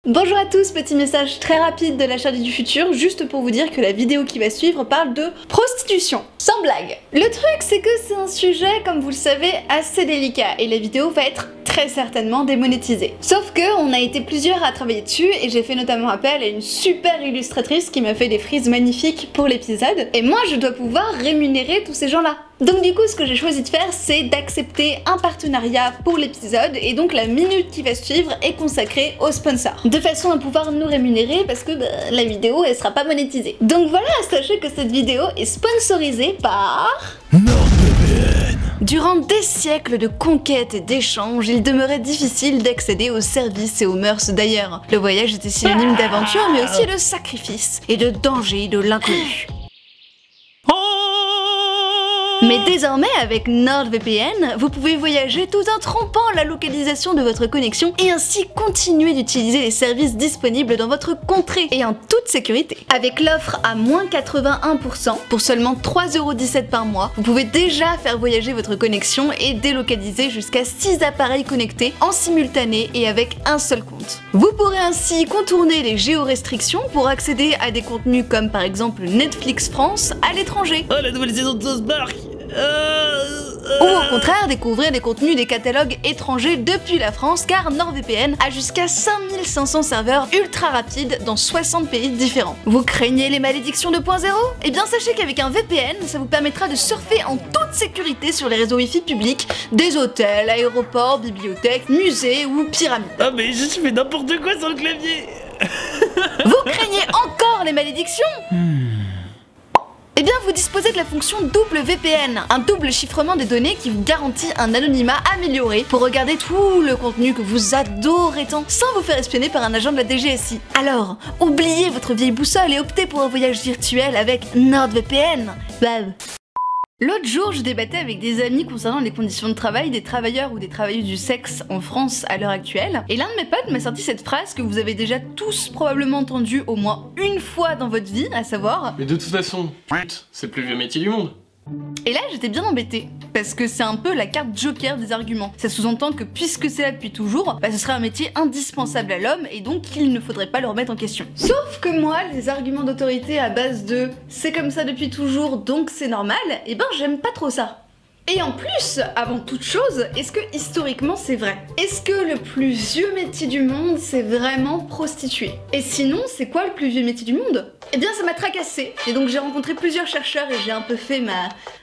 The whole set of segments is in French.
Bonjour à tous, petit message très rapide de la Charlie du futur, juste pour vous dire que la vidéo qui va suivre parle de prostitution. Sans blague. Le truc c'est que c'est un sujet, comme vous le savez, assez délicat et la vidéo va être très certainement démonétisée. Sauf que on a été plusieurs à travailler dessus et j'ai fait notamment appel à une super illustratrice qui m'a fait des frises magnifiques pour l'épisode et moi je dois pouvoir rémunérer tous ces gens-là. Donc du coup ce que j'ai choisi de faire c'est d'accepter un partenariat pour l'épisode et donc la minute qui va suivre est consacrée aux sponsors. De façon à pouvoir nous rémunérer parce que la vidéo elle sera pas monétisée. Donc voilà, sachez que cette vidéo est sponsorisée par... NordVPN. Durant des siècles de conquêtes et d'échanges, il demeurait difficile d'accéder aux services et aux mœurs d'ailleurs. Le voyage était synonyme d'aventure mais aussi de sacrifice et de danger de l'inconnu. Mais désormais, avec NordVPN, vous pouvez voyager tout en trompant la localisation de votre connexion et ainsi continuer d'utiliser les services disponibles dans votre contrée et en toute sécurité. Avec l'offre à moins 81% pour seulement 3,17€ par mois, vous pouvez déjà faire voyager votre connexion et délocaliser jusqu'à 6 appareils connectés en simultané et avec un seul compte. Vous pourrez ainsi contourner les géorestrictions pour accéder à des contenus comme par exemple Netflix France à l'étranger. Oh, la nouvelle saison de South Park. Ou au contraire découvrir des contenus des catalogues étrangers depuis la France car NordVPN a jusqu'à 5500 serveurs ultra rapides dans 60 pays différents. Vous craignez les malédictions 2.0 ? Eh bien sachez qu'avec un VPN, ça vous permettra de surfer en toute sécurité sur les réseaux Wi-Fi publics des hôtels, aéroports, bibliothèques, musées ou pyramides. Ah mais je fais n'importe quoi sur le clavier. Vous craignez encore les malédictions ? Eh bien, vous disposez de la fonction double VPN, un double chiffrement des données qui vous garantit un anonymat amélioré pour regarder tout le contenu que vous adorez tant, sans vous faire espionner par un agent de la DGSI. Alors, oubliez votre vieille boussole et optez pour un voyage virtuel avec NordVPN. Bam. L'autre jour, je débattais avec des amis concernant les conditions de travail des travailleurs ou des travailleuses du sexe en France à l'heure actuelle, et l'un de mes potes m'a sorti cette phrase que vous avez déjà tous probablement entendue au moins une fois dans votre vie, à savoir... Mais de toute façon, pute, c'est le plus vieux métier du monde. Et là, j'étais bien embêtée, parce que c'est un peu la carte joker des arguments. Ça sous-entend que puisque c'est là depuis toujours, ce serait un métier indispensable à l'homme et donc qu'il ne faudrait pas le remettre en question. Sauf que moi, les arguments d'autorité à base de « c'est comme ça depuis toujours, donc c'est normal », eh ben j'aime pas trop ça. Et en plus, avant toute chose, est-ce que historiquement c'est vrai? Est-ce que le plus vieux métier du monde c'est vraiment prostituée? Et sinon, c'est quoi le plus vieux métier du monde? Eh bien ça m'a tracassé, et donc j'ai rencontré plusieurs chercheurs et j'ai un peu fait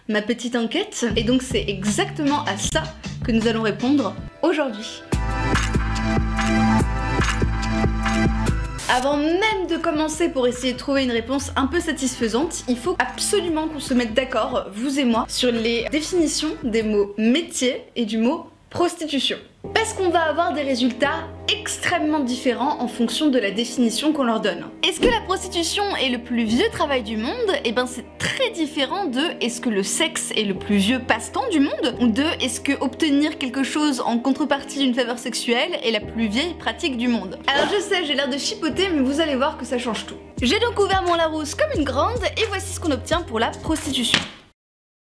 ma petite enquête, et donc c'est exactement à ça que nous allons répondre aujourd'hui. Avant même de commencer pour essayer de trouver une réponse un peu satisfaisante, il faut absolument qu'on se mette d'accord, vous et moi, sur les définitions des mots métier et du mot prostitution. Parce qu'on va avoir des résultats extrêmement différents en fonction de la définition qu'on leur donne. Est-ce que la prostitution est le plus vieux travail du monde? Eh ben c'est très différent de est-ce que le sexe est le plus vieux passe-temps du monde? Ou de est-ce que obtenir quelque chose en contrepartie d'une faveur sexuelle est la plus vieille pratique du monde? Alors je sais, j'ai l'air de chipoter mais vous allez voir que ça change tout. J'ai donc ouvert mon Larousse comme une grande et voici ce qu'on obtient pour la prostitution.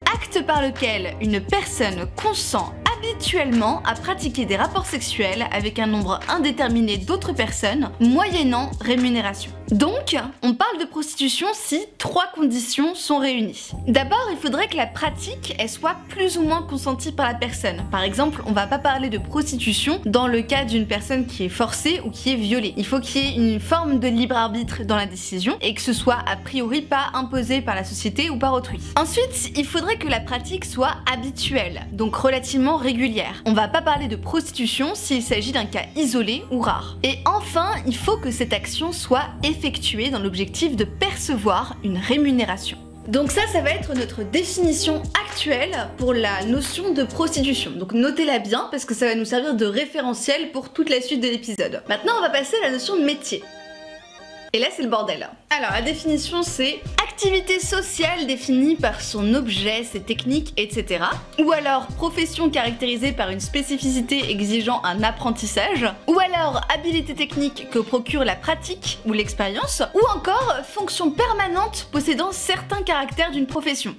Acte par lequel une personne consent habituellement à pratiquer des rapports sexuels avec un nombre indéterminé d'autres personnes, moyennant rémunération. Donc, on parle de prostitution si 3 conditions sont réunies. D'abord, il faudrait que la pratique elle soit plus ou moins consentie par la personne. Par exemple, on va pas parler de prostitution dans le cas d'une personne qui est forcée ou qui est violée. Il faut qu'il y ait une forme de libre arbitre dans la décision et que ce soit a priori pas imposé par la société ou par autrui. Ensuite, il faudrait que la pratique soit habituelle, donc relativement régulière. On va pas parler de prostitution s'il s'agit d'un cas isolé ou rare. Et enfin, il faut que cette action soit effectuée dans l'objectif de percevoir une rémunération. Donc ça va être notre définition actuelle pour la notion de prostitution. Donc notez-la bien parce que ça va nous servir de référentiel pour toute la suite de l'épisode. Maintenant, on va passer à la notion de métier. Et là, c'est le bordel. Alors, la définition, c'est activité sociale définie par son objet, ses techniques, etc. Ou alors, profession caractérisée par une spécificité exigeant un apprentissage. Ou alors, habilité technique que procure la pratique ou l'expérience. Ou encore, fonction permanente possédant certains caractères d'une profession.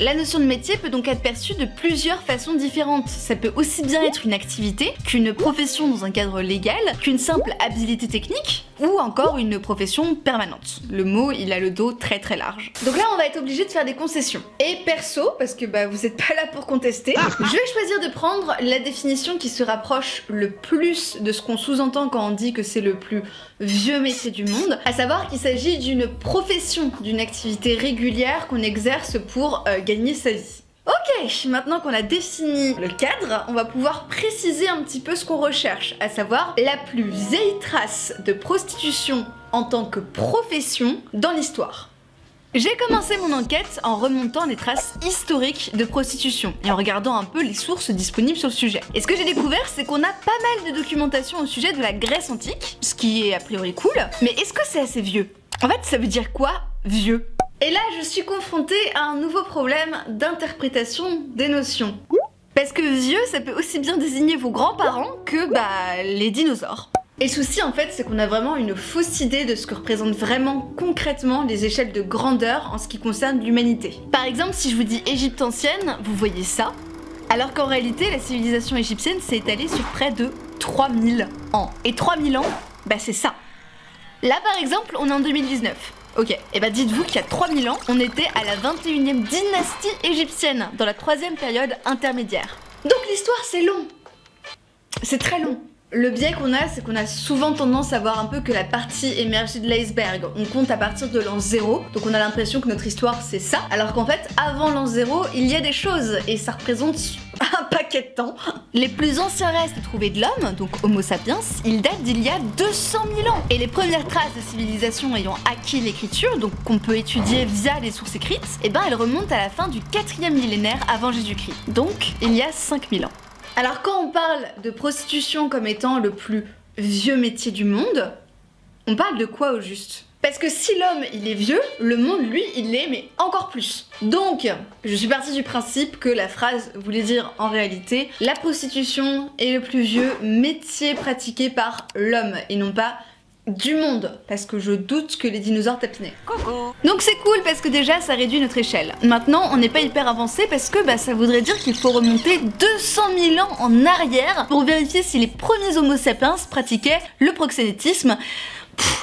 La notion de métier peut donc être perçue de plusieurs façons différentes. Ça peut aussi bien être une activité, qu'une profession dans un cadre légal, qu'une simple habilité technique, ou encore une profession permanente. Le mot, il a le dos très large. Donc là, on va être obligé de faire des concessions. Et perso, parce que vous êtes pas là pour contester, je vais choisir de prendre la définition qui se rapproche le plus de ce qu'on sous-entend quand on dit que c'est le plus vieux métier du monde, à savoir qu'il s'agit d'une profession, d'une activité régulière qu'on exerce pour gagner sa vie. Ok, maintenant qu'on a défini le cadre, on va pouvoir préciser un petit peu ce qu'on recherche, à savoir la plus vieille trace de prostitution en tant que profession dans l'histoire. J'ai commencé mon enquête en remontant les traces historiques de prostitution et en regardant un peu les sources disponibles sur le sujet. Et ce que j'ai découvert, c'est qu'on a pas mal de documentation au sujet de la Grèce antique, ce qui est a priori cool, mais est-ce que c'est assez vieux? En fait, ça veut dire quoi, vieux? Et là, je suis confrontée à un nouveau problème d'interprétation des notions. Parce que vieux, ça peut aussi bien désigner vos grands-parents que, les dinosaures. Et le souci, en fait, c'est qu'on a vraiment une fausse idée de ce que représentent vraiment concrètement les échelles de grandeur en ce qui concerne l'humanité. Par exemple, si je vous dis Égypte ancienne, vous voyez ça, alors qu'en réalité, la civilisation égyptienne s'est étalée sur près de 3000 ans. Et 3000 ans, c'est ça. Là, par exemple, on est en 2019. Ok, et dites-vous qu'il y a 3000 ans, on était à la 21e dynastie égyptienne, dans la 3e période intermédiaire. Donc l'histoire, c'est long. C'est très long. Le biais qu'on a, c'est qu'on a souvent tendance à voir un peu que la partie émergée de l'iceberg. On compte à partir de l'an 0, donc on a l'impression que notre histoire c'est ça, alors qu'en fait, avant l'an 0, il y a des choses, et ça représente un paquet de temps. Les plus anciens restes trouvés de l'homme, donc Homo sapiens, ils datent d'il y a 200 000 ans. Et les premières traces de civilisation ayant acquis l'écriture, donc qu'on peut étudier via les sources écrites, elles remontent à la fin du 4e millénaire avant Jésus-Christ, donc il y a 5000 ans. Alors quand on parle de prostitution comme étant le plus vieux métier du monde, on parle de quoi au juste? Parce que si l'homme il est vieux, le monde lui il l'est mais encore plus. Donc je suis partie du principe que la phrase voulait dire en réalité la prostitution est le plus vieux métier pratiqué par l'homme et non pas du monde, parce que je doute que les dinosaures tapinaient. Coucou. Donc c'est cool parce que déjà ça réduit notre échelle. Maintenant on n'est pas hyper avancé parce que ça voudrait dire qu'il faut remonter 200 000 ans en arrière pour vérifier si les premiers Homo sapiens pratiquaient le proxénétisme.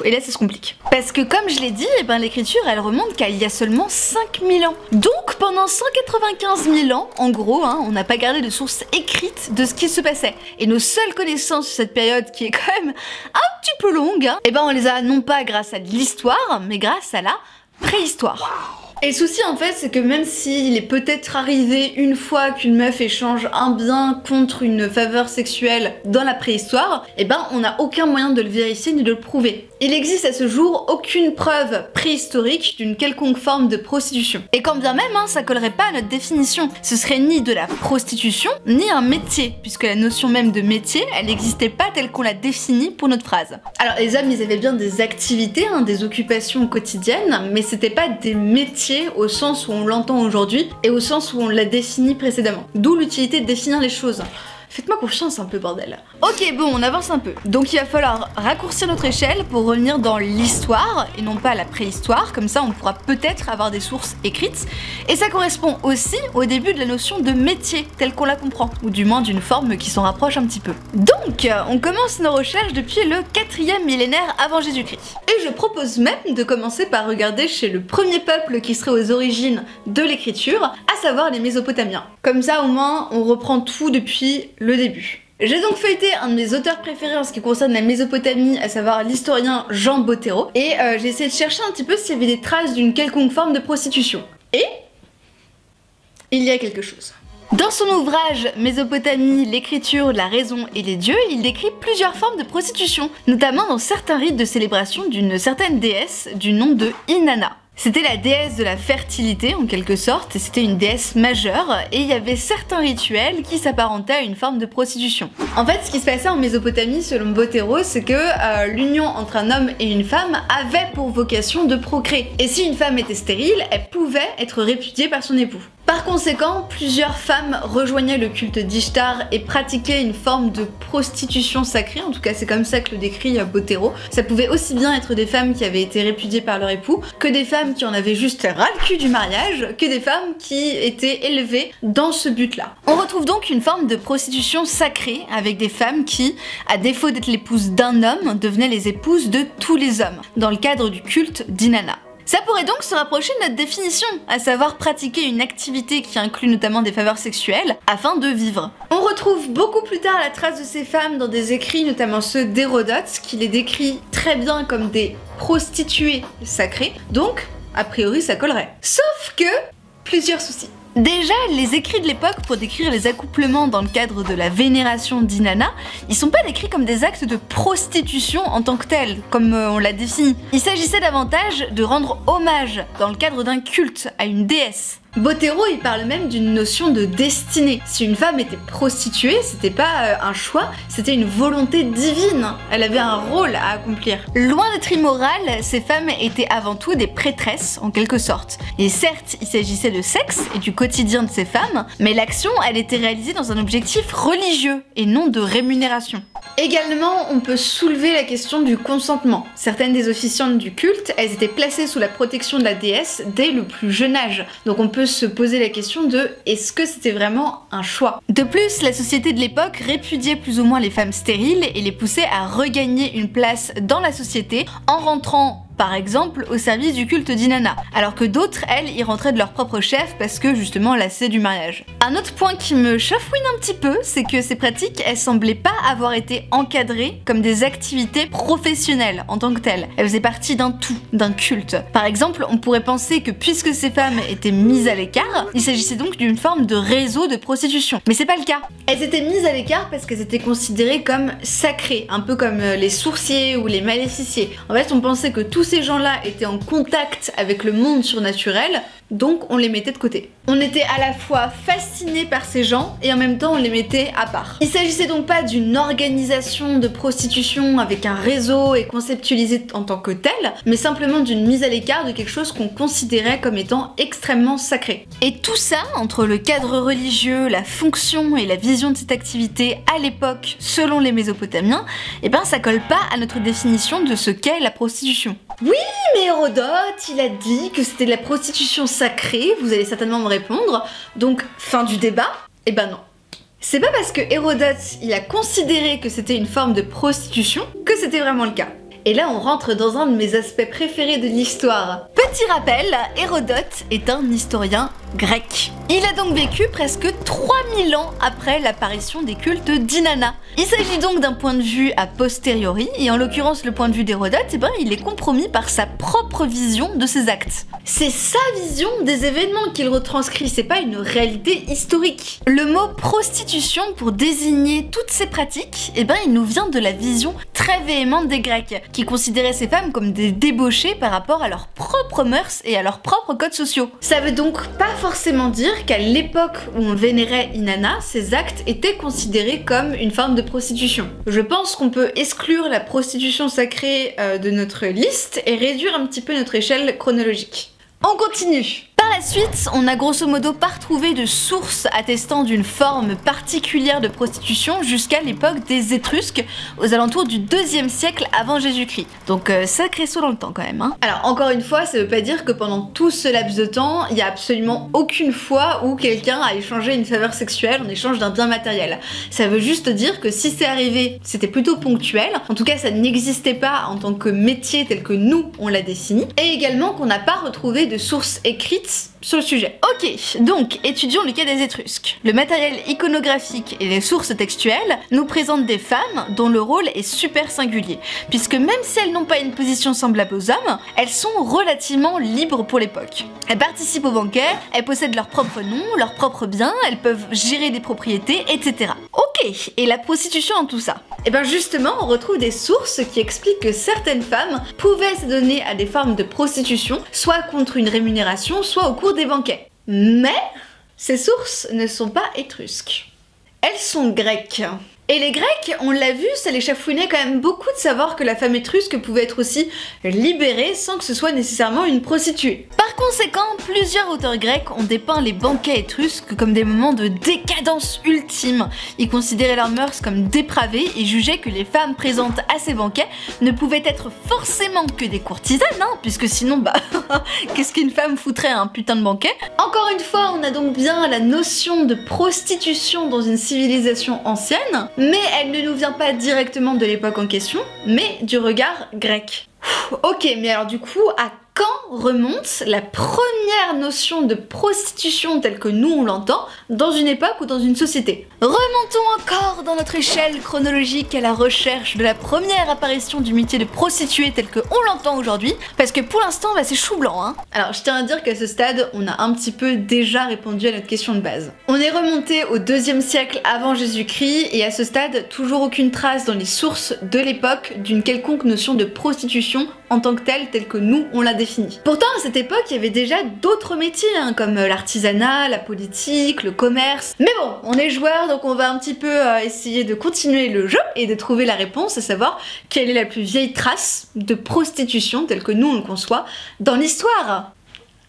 Et là ça se complique. Parce que comme je l'ai dit, l'écriture elle remonte qu'à il y a seulement 5000 ans. Donc pendant 195 000 ans, en gros, on n'a pas gardé de sources écrites de ce qui se passait. Et nos seules connaissances sur cette période qui est quand même un petit peu longue, on les a non pas grâce à l'histoire, mais grâce à la préhistoire. Et le souci en fait c'est que même s'il est peut-être arrivé une fois qu'une meuf échange un bien contre une faveur sexuelle dans la préhistoire, on n'a aucun moyen de le vérifier ni de le prouver. Il existe à ce jour aucune preuve préhistorique d'une quelconque forme de prostitution. Et quand bien même ça collerait pas à notre définition, ce serait ni de la prostitution ni un métier, puisque la notion même de métier elle n'existait pas telle qu'on l'a définie pour notre phrase. Alors les hommes ils avaient bien des activités, des occupations quotidiennes, mais c'était pas des métiers au sens où on l'entend aujourd'hui et au sens où on l'a défini précédemment. D'où l'utilité de définir les choses. Faites-moi confiance un peu bordel. Ok bon on avance un peu. Donc il va falloir raccourcir notre échelle pour revenir dans l'histoire et non pas la préhistoire, comme ça on pourra peut-être avoir des sources écrites. Et ça correspond aussi au début de la notion de métier telle qu'on la comprend, ou du moins d'une forme qui s'en rapproche un petit peu. Donc on commence nos recherches depuis le 4e millénaire avant Jésus-Christ. Et je propose même de commencer par regarder chez le premier peuple qui serait aux origines de l'écriture, à savoir les Mésopotamiens. Comme ça au moins on reprend tout depuis le début. J'ai donc feuilleté un de mes auteurs préférés en ce qui concerne la Mésopotamie, à savoir l'historien Jean Bottero, et j'ai essayé de chercher un petit peu s'il y avait des traces d'une quelconque forme de prostitution. Et il y a quelque chose. Dans son ouvrage Mésopotamie, l'écriture, la raison et les dieux, il décrit plusieurs formes de prostitution, notamment dans certains rites de célébration d'une certaine déesse du nom de Inanna. C'était la déesse de la fertilité en quelque sorte, et c'était une déesse majeure, et il y avait certains rituels qui s'apparentaient à une forme de prostitution. En fait, ce qui se passait en Mésopotamie, selon Bottero, c'est que l'union entre un homme et une femme avait pour vocation de procréer. Et si une femme était stérile, elle pouvait être répudiée par son époux. Par conséquent, plusieurs femmes rejoignaient le culte d'Ishtar et pratiquaient une forme de prostitution sacrée, en tout cas c'est comme ça que le décrit Bottero. Ça pouvait aussi bien être des femmes qui avaient été répudiées par leur époux, que des femmes qui en avaient juste ras le cul du mariage, que des femmes qui étaient élevées dans ce but-là. On retrouve donc une forme de prostitution sacrée avec des femmes qui, à défaut d'être l'épouse d'un homme, devenaient les épouses de tous les hommes, dans le cadre du culte d'Inanna. Ça pourrait donc se rapprocher de notre définition, à savoir pratiquer une activité qui inclut notamment des faveurs sexuelles afin de vivre. On retrouve beaucoup plus tard la trace de ces femmes dans des écrits, notamment ceux d'Hérodote, qui les décrit très bien comme des prostituées sacrées, donc a priori ça collerait. Sauf que, plusieurs soucis. Déjà, les écrits de l'époque pour décrire les accouplements dans le cadre de la vénération d'Inanna, ils sont pas décrits comme des actes de prostitution en tant que tels, comme on l'a défini. Il s'agissait davantage de rendre hommage dans le cadre d'un culte à une déesse. Bottero il parle même d'une notion de destinée. Si une femme était prostituée, c'était pas un choix, c'était une volonté divine. Elle avait un rôle à accomplir. Loin d'être immorales, ces femmes étaient avant tout des prêtresses en quelque sorte. Et certes, il s'agissait de sexe et du quotidien de ces femmes, mais l'action elle était réalisée dans un objectif religieux et non de rémunération. Également, on peut soulever la question du consentement. Certaines des officiantes du culte, elles étaient placées sous la protection de la déesse dès le plus jeune âge. Donc on peut se poser la question de est-ce que c'était vraiment un choix? De plus, la société de l'époque répudiait plus ou moins les femmes stériles et les poussait à regagner une place dans la société en rentrant par exemple au service du culte d'Inanna, alors que d'autres, elles, y rentraient de leur propre chef parce que justement lassées du mariage. Un autre point qui me chafouine un petit peu, c'est que ces pratiques, elles semblaient pas avoir été encadrées comme des activités professionnelles en tant que telles. Elles faisaient partie d'un tout, d'un culte. Par exemple, on pourrait penser que puisque ces femmes étaient mises à l'écart, il s'agissait donc d'une forme de réseau de prostitution. Mais c'est pas le cas. Elles étaient mises à l'écart parce qu'elles étaient considérées comme sacrées, un peu comme les sourciers ou les maléficiés. En fait, on pensait que tous ces gens-là étaient en contact avec le monde surnaturel, donc on les mettait de côté. On était à la fois fascinés par ces gens et en même temps on les mettait à part. Il s'agissait donc pas d'une organisation de prostitution avec un réseau et conceptualisé en tant que tel, mais simplement d'une mise à l'écart de quelque chose qu'on considérait comme étant extrêmement sacré. Et tout ça, entre le cadre religieux, la fonction et la vision de cette activité à l'époque selon les Mésopotamiens, eh ben ça colle pas à notre définition de ce qu'est la prostitution. Oui, mais Hérodote, il a dit que c'était de la prostitution sacrée, vous allez certainement me répondre, donc fin du débat? Eh ben non. C'est pas parce que Hérodote, il a considéré que c'était une forme de prostitution que c'était vraiment le cas. Et là on rentre dans un de mes aspects préférés de l'histoire. Petit rappel, Hérodote est un historien grec. Il a donc vécu presque 3000 ans après l'apparition des cultes d'Inanna. Il s'agit donc d'un point de vue a posteriori, et en l'occurrence le point de vue d'Hérodote, eh ben, il est compromis par sa propre vision de ses actes. C'est sa vision des événements qu'il retranscrit, c'est pas une réalité historique. Le mot prostitution pour désigner toutes ces pratiques, eh ben, il nous vient de la vision très véhémente des Grecs, qui considéraient ces femmes comme des débauchées par rapport à leurs propres mœurs et à leurs propres codes sociaux. Ça veut donc pas forcément dire qu'à l'époque où on vénérait Inanna, ces actes étaient considérés comme une forme de prostitution. Je pense qu'on peut exclure la prostitution sacrée de notre liste et réduire un petit peu notre échelle chronologique. On continue. Par la suite, on a grosso modo pas retrouvé de sources attestant d'une forme particulière de prostitution jusqu'à l'époque des Étrusques, aux alentours du 2e siècle avant Jésus-Christ. Donc sacré saut dans le temps quand même, hein. Alors encore une fois, ça veut pas dire que pendant tout ce laps de temps, il y a absolument aucune fois où quelqu'un a échangé une faveur sexuelle en échange d'un bien matériel. Ça veut juste dire que si c'est arrivé, c'était plutôt ponctuel, en tout cas ça n'existait pas en tant que métier tel que nous on l'a défini, et également qu'on n'a pas retrouvé de sources écrites sur le sujet. Ok, donc étudions le cas des Étrusques. Le matériel iconographique et les sources textuelles nous présentent des femmes dont le rôle est super singulier, puisque même si elles n'ont pas une position semblable aux hommes, elles sont relativement libres pour l'époque. Elles participent aux banquets, elles possèdent leur propre nom, leurs propres biens, elles peuvent gérer des propriétés, etc. Ok, et la prostitution en tout ça? Et bien justement, on retrouve des sources qui expliquent que certaines femmes pouvaient se donner à des formes de prostitution, soit contre une rémunération, soit au cours des banquets. Mais ces sources ne sont pas étrusques. Elles sont grecques. Et les Grecs, on l'a vu, ça les chafouinait quand même beaucoup de savoir que la femme étrusque pouvait être aussi libérée sans que ce soit nécessairement une prostituée. Par conséquent, plusieurs auteurs grecs ont dépeint les banquets étrusques comme des moments de décadence ultime. Ils considéraient leurs mœurs comme dépravées et jugeaient que les femmes présentes à ces banquets ne pouvaient être forcément que des courtisanes, hein, puisque sinon, qu'est-ce qu'une femme foutrait à un putain de banquet? Encore une fois, on a donc bien la notion de prostitution dans une civilisation ancienne, mais elle ne nous vient pas directement de l'époque en question, mais du regard grec. Ok, mais alors du coup, à quand remonte la première notion de prostitution telle que nous on l'entend dans une époque ou dans une société? Remontons encore dans notre échelle chronologique à la recherche de la première apparition du métier de prostituée tel que on l'entend aujourd'hui, parce que pour l'instant c'est chou blanc, hein. Alors je tiens à dire qu'à ce stade, on a un petit peu déjà répondu à notre question de base. On est remonté au 2e siècle avant Jésus-Christ et à ce stade, toujours aucune trace dans les sources de l'époque d'une quelconque notion de prostitution en tant que telle que nous on l'a définie. Pourtant à cette époque il y avait déjà d'autres métiers hein, comme l'artisanat, la politique, le commerce. Mais bon, on est joueurs donc on va un petit peu essayer de continuer le jeu et de trouver la réponse, à savoir quelle est la plus vieille trace de prostitution telle que nous on le conçoit dans l'histoire.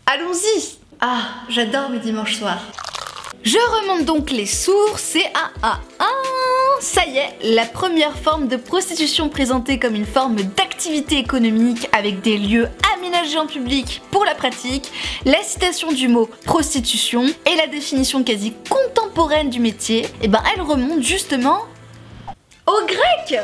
Allons-y. Ah, j'adore mes dimanches soirs. Je remonte donc les sources et ça y est, la première forme de prostitution présentée comme une forme d'activité économique avec des lieux aménagés en public pour la pratique, la citation du mot prostitution et la définition quasi contemporaine du métier, et elle remonte justement aux Grecs.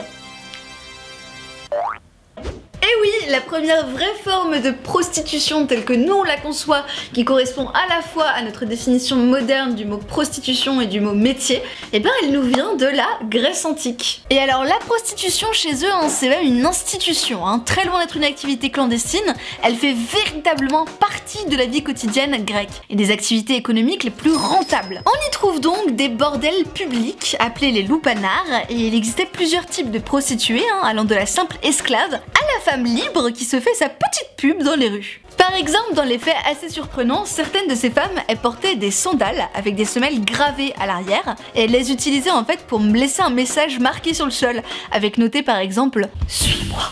Et oui, la première vraie forme de prostitution telle que nous on la conçoit, qui correspond à la fois à notre définition moderne du mot prostitution et du mot métier, elle nous vient de la Grèce antique. Et alors la prostitution chez eux, c'est même une institution, très loin d'être une activité clandestine, elle fait véritablement partie de la vie quotidienne grecque et des activités économiques les plus rentables. On y trouve donc des bordels publics appelés les loupanars, et il existait plusieurs types de prostituées, allant de la simple esclave à la femme libre qui se fait sa petite pub dans les rues. Par exemple, dans les faits assez surprenants, certaines de ces femmes, elles portaient des sandales avec des semelles gravées à l'arrière et elles les utilisaient en fait pour me laisser un message marqué sur le sol, avec noté par exemple « Suis-moi ».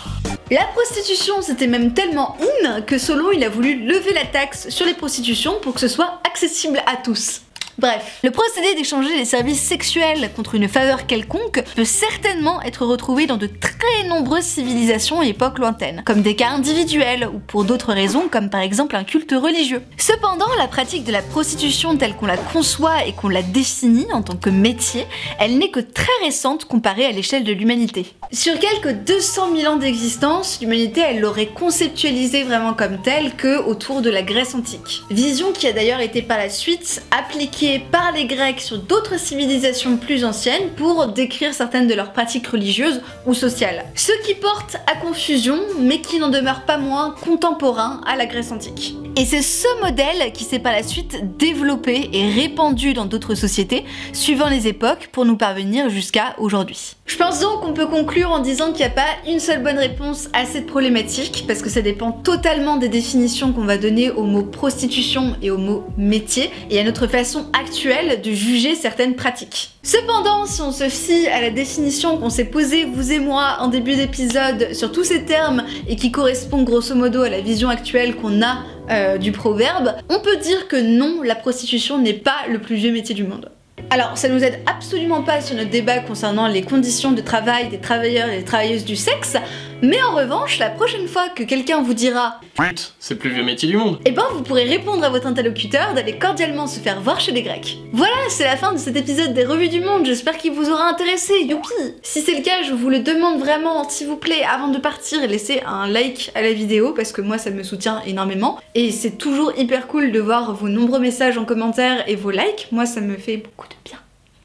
La prostitution, c'était même tellement in que Solon il a voulu lever la taxe sur les prostitutions pour que ce soit accessible à tous. Bref, le procédé d'échanger des services sexuels contre une faveur quelconque peut certainement être retrouvé dans de très nombreuses civilisations et époques lointaines, comme des cas individuels ou pour d'autres raisons comme par exemple un culte religieux. Cependant, la pratique de la prostitution telle qu'on la conçoit et qu'on la définit en tant que métier, elle n'est que très récente comparée à l'échelle de l'humanité. Sur quelques 200 000 ans d'existence, l'humanité elle l'aurait conceptualisée vraiment comme telle que autour de la Grèce antique. Vision qui a d'ailleurs été par la suite appliquée par les Grecs sur d'autres civilisations plus anciennes pour décrire certaines de leurs pratiques religieuses ou sociales. Ce qui porte à confusion, mais qui n'en demeure pas moins contemporain à la Grèce antique. Et c'est ce modèle qui s'est par la suite développé et répandu dans d'autres sociétés, suivant les époques, pour nous parvenir jusqu'à aujourd'hui. Je pense donc qu'on peut conclure en disant qu'il n'y a pas une seule bonne réponse à cette problématique, parce que ça dépend totalement des définitions qu'on va donner au mot prostitution et au mot métier, et à notre façon actuelle de juger certaines pratiques. Cependant, si on se fie à la définition qu'on s'est posée, vous et moi, en début d'épisode, sur tous ces termes, et qui correspond grosso modo à la vision actuelle qu'on a du proverbe, on peut dire que non, la prostitution n'est pas le plus vieux métier du monde. Alors, ça nous aide absolument pas sur notre débat concernant les conditions de travail des travailleurs et des travailleuses du sexe, mais en revanche, la prochaine fois que quelqu'un vous dira « Pute, c'est le plus vieux métier du monde », vous pourrez répondre à votre interlocuteur d'aller cordialement se faire voir chez les Grecs. Voilà, c'est la fin de cet épisode des Revues du Monde, j'espère qu'il vous aura intéressé, youpi! Si c'est le cas, je vous le demande vraiment, s'il vous plaît, avant de partir, laissez un like à la vidéo, parce que moi ça me soutient énormément, et c'est toujours hyper cool de voir vos nombreux messages en commentaire et vos likes, moi ça me fait beaucoup de bien.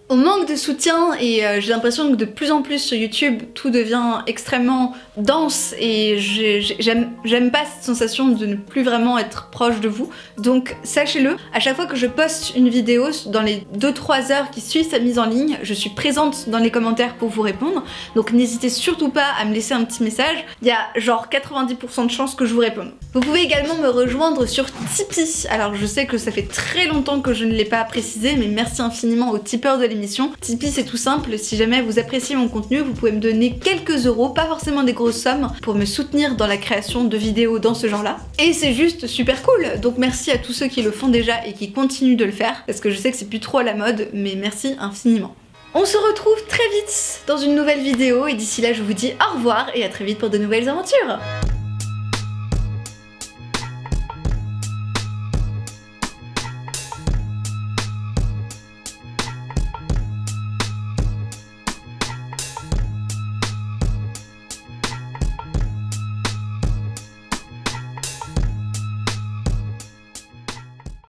On manque de soutien et j'ai l'impression que de plus en plus sur YouTube tout devient extrêmement dense et j'aime pas cette sensation de ne plus vraiment être proche de vous. Donc sachez-le, à chaque fois que je poste une vidéo, dans les 2-3 heures qui suivent sa mise en ligne, je suis présente dans les commentaires pour vous répondre. Donc n'hésitez surtout pas à me laisser un petit message, il y a genre 90% de chances que je vous réponde. Vous pouvez également me rejoindre sur Tipeee. Alors je sais que ça fait très longtemps que je ne l'ai pas précisé, mais merci infiniment aux tipeurs de l'émission l'émission. Tipeee, c'est tout simple, si jamais vous appréciez mon contenu, vous pouvez me donner quelques euros, pas forcément des grosses sommes, pour me soutenir dans la création de vidéos dans ce genre-là. Et c'est juste super cool, donc merci à tous ceux qui le font déjà et qui continuent de le faire, parce que je sais que c'est plus trop à la mode, mais merci infiniment. On se retrouve très vite dans une nouvelle vidéo, et d'ici là je vous dis au revoir et à très vite pour de nouvelles aventures.